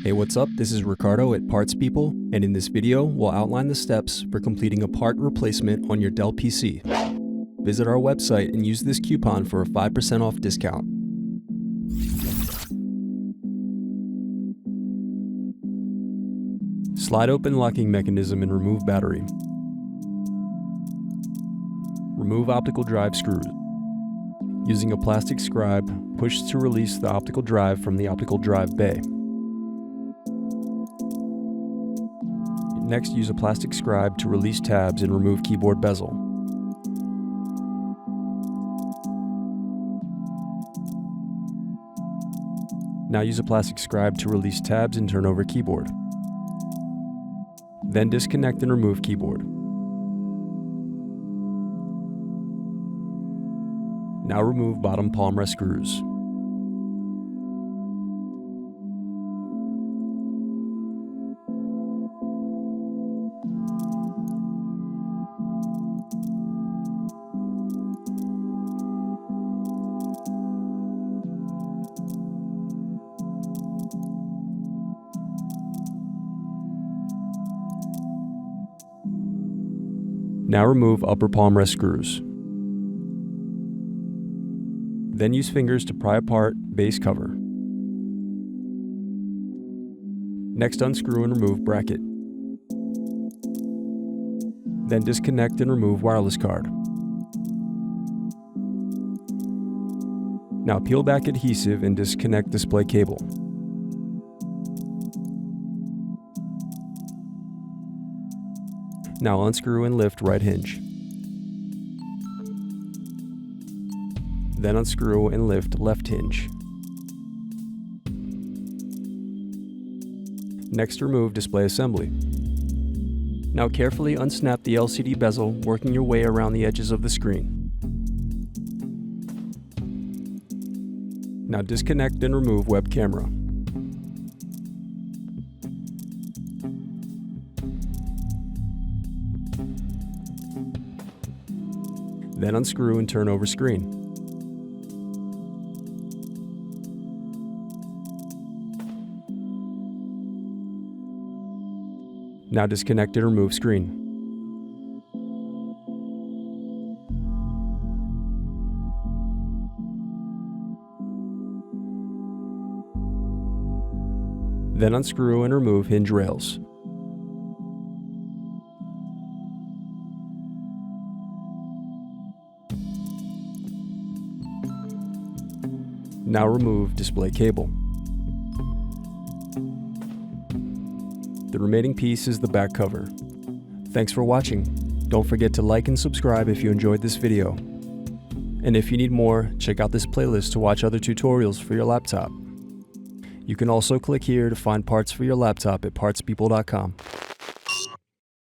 Hey, what's up? This is Ricardo at Parts People, and in this video, we'll outline the steps for completing a part replacement on your Dell PC. Visit our website and use this coupon for a 5% off discount. Slide open locking mechanism and remove battery. Remove optical drive screws. Using a plastic scribe, push to release the optical drive from the optical drive bay. Next, use a plastic scribe to release tabs and remove keyboard bezel. Now use a plastic scribe to release tabs and turn over keyboard. Then disconnect and remove keyboard. Now remove bottom palmrest screws. Now remove upper palmrest screws. Then use fingers to pry apart base cover. Next, unscrew and remove bracket. Then disconnect and remove wireless card. Now peel back adhesive and disconnect display cable. Now unscrew and lift right hinge. Then unscrew and lift left hinge. Next, remove display assembly. Now carefully unsnap the LCD bezel, working your way around the edges of the screen. Now disconnect and remove web camera. Then unscrew and turn over screen. Now disconnect and remove screen. Then unscrew and remove hinge rails. Now remove display cable. The remaining piece is the back cover. Thanks for watching. Don't forget to like and subscribe if you enjoyed this video. And if you need more, check out this playlist to watch other tutorials for your laptop. You can also click here to find parts for your laptop at partspeople.com.